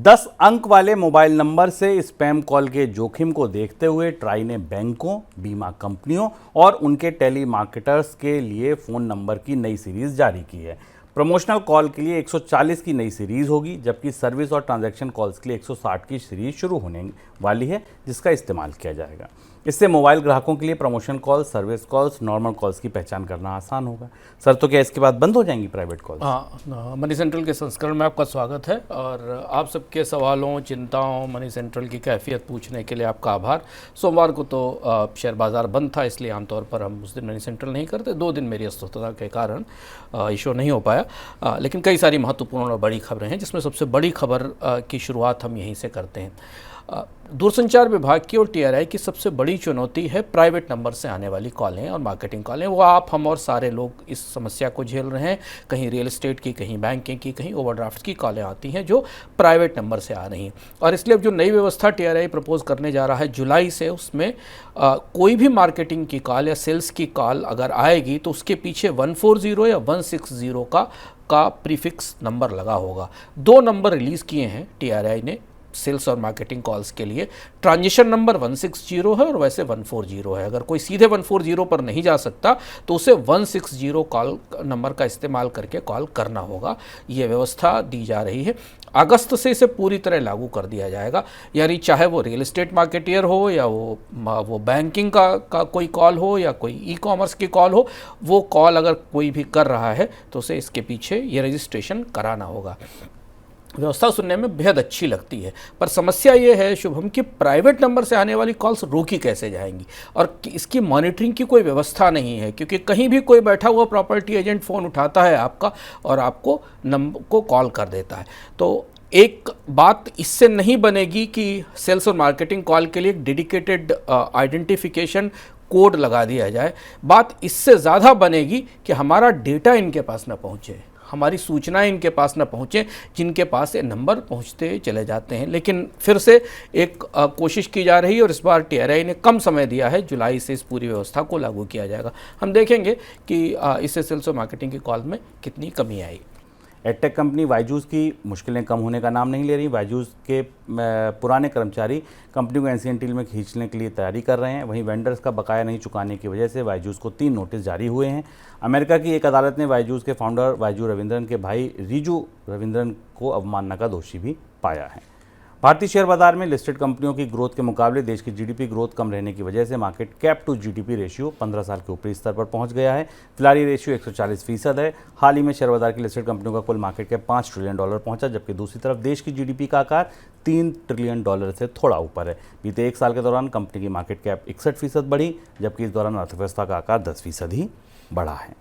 10 अंक वाले mobile number से स्पैम कॉल के जोखिम को देखते हुए ट्राई ने बैंकों, बीमा कंपनियों और उनके टेली मार्केटर्स के लिए फ़ोन नंबर की नई सीरीज़ जारी की है। प्रमोशनल कॉल के लिए 140 की नई सीरीज़ होगी, जबकि सर्विस और ट्रांजैक्शन कॉल्स के लिए 160 की सीरीज़ शुरू होने वाली है, जिसका इस्तेमाल किया जाएगा। इससे मोबाइल ग्राहकों के लिए promotion calls, service calls, normal calls की पहचान करना आसान होगा। सर, तो क्या इसके बाद बंद हो जाएंगी प्राइवेट कॉल्स? हाँ, मनी सेंट्रल के संस्करण में आपका स्वागत है और आप सबके सवालों, चिंताओं, मनी सेंट्रल की कैफियत पूछने के लिए आपका आभार। सोमवार को तो शेयर बाज़ार बंद था, इसलिए आमतौर पर हम उस दिन मनी सेंट्रल नहीं करते। 2 दिन मेरी अस्वस्थता के कारण ये शो नहीं हो पाया, लेकिन कई सारी महत्वपूर्ण और बड़ी खबरें हैं, जिसमें सबसे बड़ी खबर की शुरुआत हम यहीं से करते हैं। दूरसंचार विभाग की और टीआरआई की सबसे बड़ी चुनौती है प्राइवेट नंबर से आने वाली कॉलें और मार्केटिंग कॉलें। वो आप, हम और सारे लोग इस समस्या को झेल रहे हैं। कहीं रियल एस्टेट की, कहीं बैंकिंग की, कहीं ओवरड्राफ्ट की कॉलें आती हैं जो प्राइवेट नंबर से आ रही हैं। और इसलिए अब जो नई व्यवस्था टीआरआई प्रपोज करने जा रहा है जुलाई से, उसमें कोई भी मार्केटिंग की कॉल या सेल्स की कॉल अगर आएगी तो उसके पीछे 140 या 160 का प्रीफिक्स नंबर लगा होगा। 2 नंबर रिलीज़ किए हैं टीआरआई ने सेल्स और मार्केटिंग कॉल्स के लिए। ट्रांजिशन नंबर 160 है और वैसे 140 है। अगर कोई सीधे 140 पर नहीं जा सकता तो उसे 160 कॉल नंबर का इस्तेमाल करके कॉल करना होगा। ये व्यवस्था दी जा रही है। अगस्त से इसे पूरी तरह लागू कर दिया जाएगा, यानी चाहे वो रियल एस्टेट मार्केटियर हो या वो बैंकिंग का कोई कॉल हो या कोई ई कॉमर्स की कॉल हो, वो कॉल अगर कोई भी कर रहा है तो उसे इसके पीछे ये रजिस्ट्रेशन कराना होगा। व्यवस्था सुनने में बेहद अच्छी लगती है, पर समस्या ये है शुभम कि प्राइवेट नंबर से आने वाली कॉल्स रोकी कैसे जाएंगी और इसकी मॉनिटरिंग की कोई व्यवस्था नहीं है, क्योंकि कहीं भी कोई बैठा हुआ प्रॉपर्टी एजेंट फ़ोन उठाता है आपका और आपको नंबर को कॉल कर देता है। तो एक बात इससे नहीं बनेगी कि सेल्स और मार्केटिंग कॉल के लिए एक डेडिकेटेड आइडेंटिफिकेशन कोड लगा दिया जाए। बात इससे ज़्यादा बनेगी कि हमारा डेटा इनके पास न पहुँचे, हमारी सूचनाएं इनके पास न पहुँचें, जिनके पास ये नंबर पहुँचते चले जाते हैं। लेकिन फिर से एक कोशिश की जा रही है और इस बार टीआरआई ने कम समय दिया है। जुलाई से इस पूरी व्यवस्था को लागू किया जाएगा। हम देखेंगे कि इससे सेल्स और मार्केटिंग की कॉल में कितनी कमी आई। एडटेक कंपनी बायजूस की मुश्किलें कम होने का नाम नहीं ले रही। बायजूस के पुराने कर्मचारी कंपनी को एनसीएनटील में खींचने के लिए तैयारी कर रहे हैं। वहीं वेंडर्स का बकाया नहीं चुकाने की वजह से बायजूस को 3 नोटिस जारी हुए हैं। अमेरिका की एक अदालत ने बायजूस के फाउंडर बायजू रविंद्रन के भाई रिजू रविंद्रन को अवमानना का दोषी भी पाया है। भारतीय शेयर बाजार में लिस्टेड कंपनियों की ग्रोथ के मुकाबले देश की जीडीपी ग्रोथ कम रहने की वजह से market cap to GDP ratio 15 साल के ऊपरी स्तर पर पहुंच गया है। फिलहाल ये रेशियो 140% है। हाल ही में शेयर बाजार की लिस्टेड कंपनियों का कुल मार्केट कैप $5 ट्रिलियन पहुंचा, जबकि दूसरी तरफ देश की जीडीपी का आकार $3 ट्रिलियन से थोड़ा ऊपर है। बीते 1 साल के दौरान कंपनी की मार्केट कैप 61% बढ़ी, जबकि इस दौरान अर्थव्यवस्था का आकार 10% ही बढ़ा है।